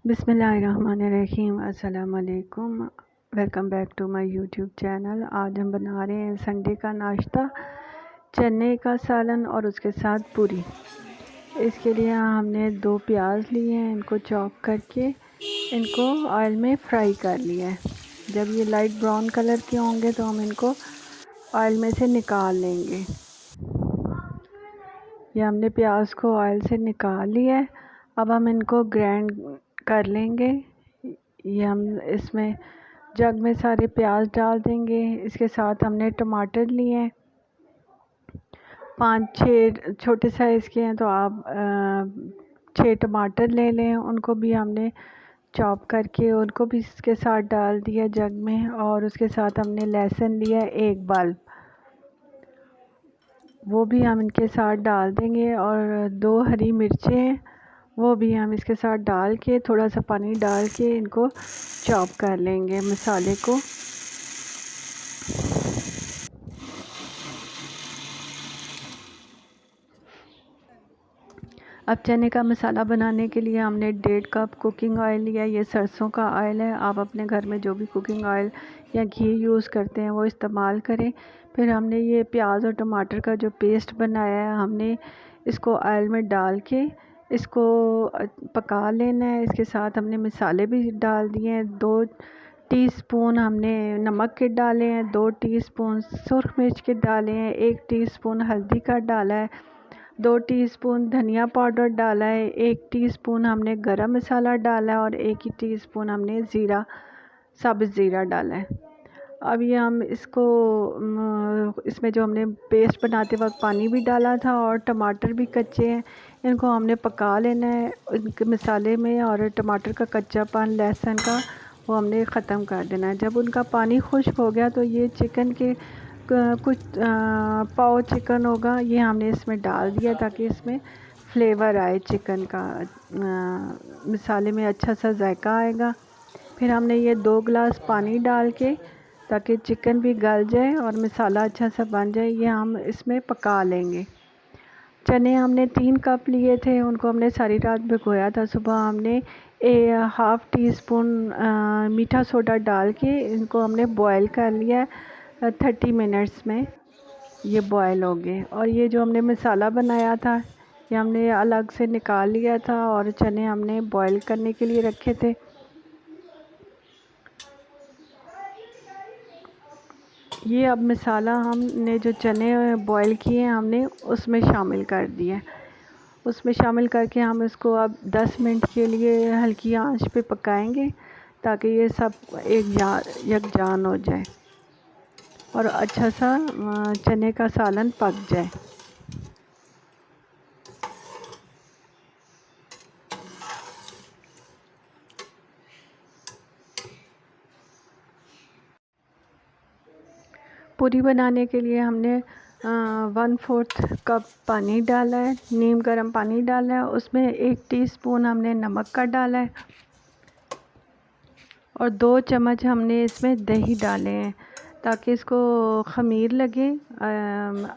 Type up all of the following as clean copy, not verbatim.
बिस्मिल्लाहिर्रहमानिर्रहीम। अस्सलाम वालेकुम। Welcome back to my YouTube channel. आज हम बना रहे हैं संडे का नाश्ता, चने का सालन और उसके साथ पूरी। इसके लिए हमने 2 प्याज लिए हैं, इनको चॉप करके इनको ऑयल में फ्राई कर लिया है। जब ये लाइट ब्राउन कलर के होंगे तो हम इनको ऑयल में से निकाल लेंगे। ये हमने प्याज को ऑयल से निकाल लिया है। अब हम इनको ग्राइंड कर लेंगे। ये हम इसमें जग में सारे प्याज डाल देंगे। इसके साथ हमने टमाटर लिए हैं, 5-6 छोटे साइज़ के हैं तो आप 6 टमाटर ले लें। उनको भी हमने चॉप करके उनको भी इसके साथ डाल दिया जग में। और उसके साथ हमने लहसुन लिया 1 बल्ब, वो भी हम इनके साथ डाल देंगे। और 2 हरी मिर्चें हैं, वो भी हम इसके साथ डाल के थोड़ा सा पानी डाल के इनको चॉप कर लेंगे मसाले को। अब चने का मसाला बनाने के लिए हमने 1.5 कप कुकिंग ऑयल लिया। ये सरसों का ऑयल है। आप अपने घर में जो भी कुकिंग ऑयल या घी यूज़ करते हैं वो इस्तेमाल करें। फिर हमने ये प्याज और टमाटर का जो पेस्ट बनाया है, हमने इसको ऑयल में डाल के इसको पका लेना है। इसके साथ हमने मसाले भी डाल दिए हैं। 2 टीस्पून हमने नमक के डाले हैं, 2 टीस्पून सुर्ख मिर्च के डाले हैं, 1 टीस्पून हल्दी का डाला है, 2 टीस्पून धनिया पाउडर डाला है, 1 टीस्पून हमने गरम मसाला डाला है और 1 ही टीस्पून हमने साबुत ज़ीरा डाला है। अब ये हम इसको इसमें जो हमने पेस्ट बनाते वक्त पानी भी डाला था और टमाटर भी कच्चे हैं, इनको हमने पका लेना है इनके मसाले में। और टमाटर का कच्चापन, लहसुन का, वो हमने ख़त्म कर देना है। जब उनका पानी खुश्क हो गया तो ये चिकन के कुछ पाव चिकन होगा, ये हमने इसमें डाल दिया ताकि इसमें फ्लेवर आए चिकन का, मसाले में अच्छा सा जायका आएगा। फिर हमने ये 2 गिलास पानी डाल के ताकि चिकन भी गल जाए और मसाला अच्छा सा बन जाए, ये हम इसमें पका लेंगे। चने हमने 3 कप लिए थे, उनको हमने सारी रात भिगोया था। सुबह हमने हाफ़ टी स्पून मीठा सोडा डाल के इनको हमने बॉयल कर लिया। 30 मिनट्स में ये बॉयल हो गए। और ये जो हमने मसाला बनाया था ये हमने अलग से निकाल लिया था और चने हमने बॉयल करने के लिए रखे थे। ये अब मसाला हमने जो चने बॉयल किए हैं हमने उसमें शामिल कर दिया। उसमें शामिल करके हम इसको अब 10 मिनट के लिए हल्की आंच पे पकाएंगे ताकि ये सब यकजान हो जाए और अच्छा सा चने का सालन पक जाए। पूरी बनाने के लिए हमने 1/4 कप पानी डाला है, नीम गर्म पानी डाला है। उसमें 1 टीस्पून हमने नमक का डाला है और 2 चम्मच हमने इसमें दही डाले हैं ताकि इसको ख़मीर लगे।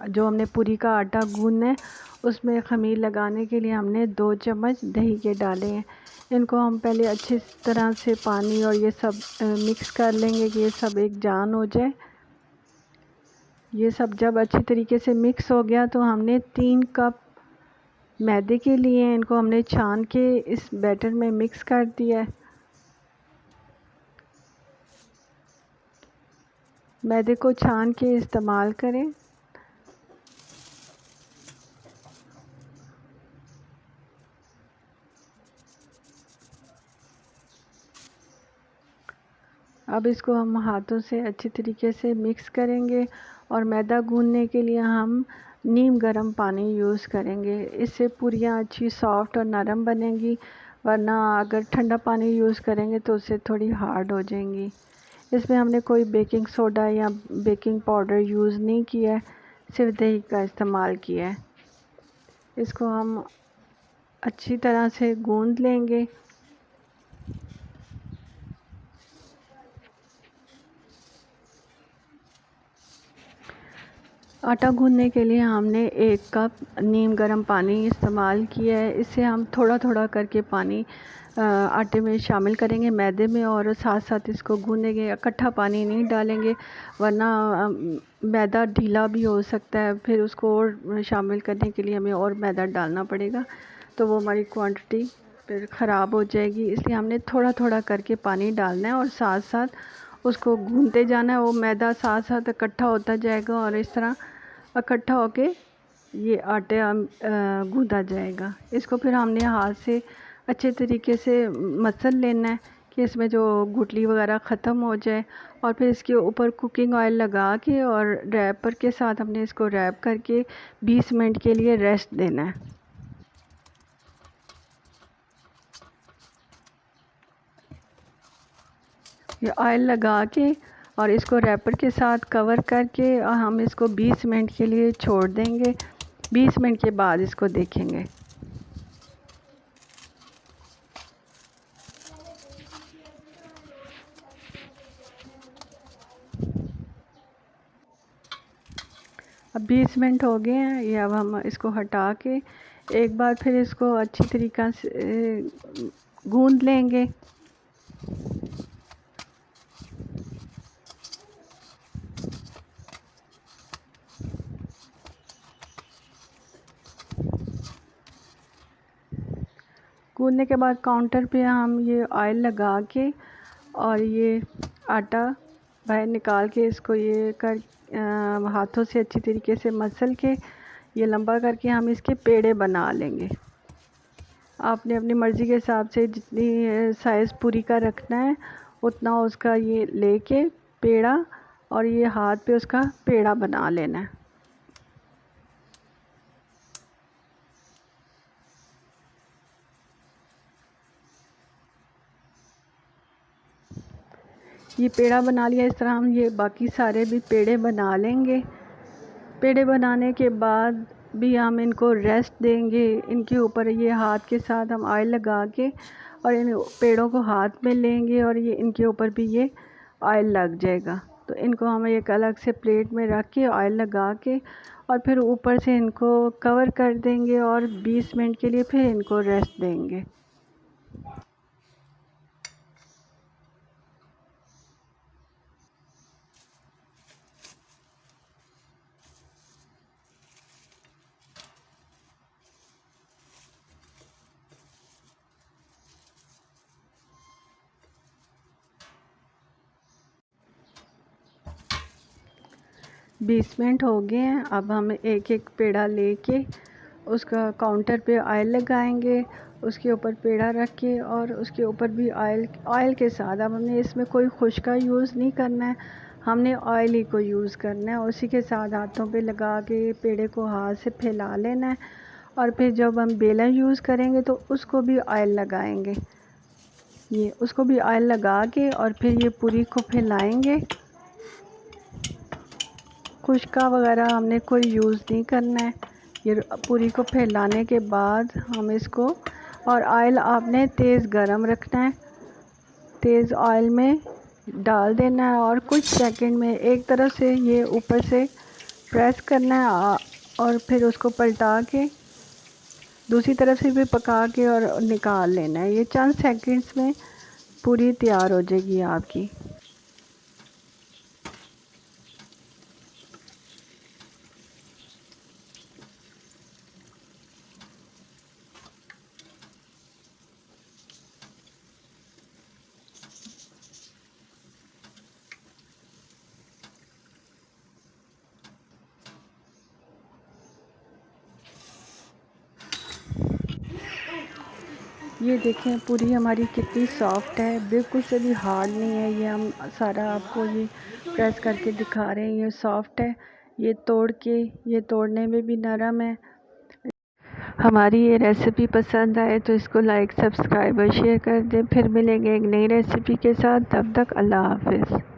जो हमने पूरी का आटा गूंदना है उसमें ख़मीर लगाने के लिए हमने 2 चम्मच दही के डाले हैं। इनको हम पहले अच्छी तरह से पानी और ये सब मिक्स कर लेंगे कि ये सब एक जान हो जाए। ये सब जब अच्छी तरीके से मिक्स हो गया तो हमने 3 कप मैदे के लिए इनको हमने छान के इस बैटर में मिक्स कर दिया है। मैदे को छान के इस्तेमाल करें। अब इसको हम हाथों से अच्छी तरीके से मिक्स करेंगे और मैदा गूंदने के लिए हम नीम गर्म पानी यूज़ करेंगे। इससे पूरियाँ अच्छी सॉफ्ट और नरम बनेंगी, वरना अगर ठंडा पानी यूज़ करेंगे तो उससे थोड़ी हार्ड हो जाएंगी। इसमें हमने कोई बेकिंग सोडा या बेकिंग पाउडर यूज़ नहीं किया है, सिर्फ दही का इस्तेमाल किया है। इसको हम अच्छी तरह से गूंद लेंगे। आटा गूंदने के लिए हमने 1 कप नीम गर्म पानी इस्तेमाल किया है। इससे हम थोड़ा थोड़ा करके पानी आटे में शामिल करेंगे, मैदे में, और साथ साथ इसको गूँधेंगे। इकट्ठा पानी नहीं डालेंगे वरना मैदा ढीला भी हो सकता है, फिर उसको और शामिल करने के लिए हमें और मैदा डालना पड़ेगा, तो वो हमारी क्वांटिटी फिर ख़राब हो जाएगी। इसलिए हमने थोड़ा थोड़ा करके पानी डालना है और साथ साथ उसको गूँधते जाना है। वो मैदा साथ साथ इकट्ठा होता जाएगा और इस तरह इकट्ठा होके ये आटे गूँधा जाएगा। इसको फिर हमने हाथ से अच्छे तरीके से मसल लेना है कि इसमें जो गुठली वगैरह ख़त्म हो जाए, और फिर इसके ऊपर कुकिंग ऑयल लगा के और रैपर के साथ हमने इसको रैप करके 20 मिनट के लिए रेस्ट देना है। ये ऑयल लगा के और इसको रैपर के साथ कवर करके और हम इसको 20 मिनट के लिए छोड़ देंगे। 20 मिनट के बाद इसको देखेंगे। अब 20 मिनट हो गए हैं। ये अब हम इसको हटा के एक बार फिर इसको अच्छी तरीक़ा से गूँध लेंगे। गूँधने के बाद काउंटर पे हम ये ऑयल लगा के और ये आटा बाहर निकाल के इसको ये कर हाथों से अच्छी तरीके से मसल के ये लंबा करके हम इसके पेड़े बना लेंगे। आपने अपनी मर्ज़ी के हिसाब से जितनी साइज़ पूरी का रखना है उतना उसका ये लेके पेड़ा और ये हाथ पे उसका पेड़ा बना लेना है। ये पेड़ा बना लिया। इस तरह हम ये बाकी सारे भी पेड़े बना लेंगे। पेड़े बनाने के बाद भी हम इनको रेस्ट देंगे। इनके ऊपर ये हाथ के साथ हम ऑयल लगा के और इन पेड़ों को हाथ में लेंगे और ये इनके ऊपर भी ये ऑयल लग जाएगा। तो इनको हम एक अलग से प्लेट में रख के ऑयल लगा के और फिर ऊपर से इनको कवर कर देंगे और 20 मिनट के लिए फिर इनको रेस्ट देंगे। बीस मिनट हो गए हैं। अब हम एक एक पेड़ा लेके उसका काउंटर पे ऑयल लगाएंगे, उसके ऊपर पेड़ा रख के और उसके ऊपर भी ऑयल के साथ। अब हमने इसमें कोई खुश्क का यूज़ नहीं करना है, हमने ऑयल ही को यूज़ करना है। उसी के साथ हाथों पे लगा के पेड़े को हाथ से फैला लेना है और फिर जब हम बेलन यूज़ करेंगे तो उसको भी ऑयल लगाएंगे। ये उसको भी ऑयल लगा के और फिर ये पूरी को फैलाएंगे। खुश्का वगैरह हमने कोई यूज़ नहीं करना है। ये पूरी को फैलाने के बाद हम इसको और ऑयल आपने तेज़ गरम रखना है, तेज़ ऑयल में डाल देना है और कुछ सेकंड में एक तरफ से ये ऊपर से प्रेस करना है और फिर उसको पलटा के दूसरी तरफ से भी पका के और निकाल लेना है। ये चंद सेकंड्स में पूरी तैयार हो जाएगी आपकी। ये देखें पूरी हमारी कितनी सॉफ्ट है, बिल्कुल से भी हार्ड नहीं है। ये हम सारा आपको ये प्रेस करके दिखा रहे हैं, ये सॉफ्ट है। ये तोड़ने में भी नरम है। हमारी ये रेसिपी पसंद आए तो इसको लाइक, सब्सक्राइब और शेयर कर दें। फिर मिलेंगे एक नई रेसिपी के साथ। तब तक अल्लाह हाफ़िज़।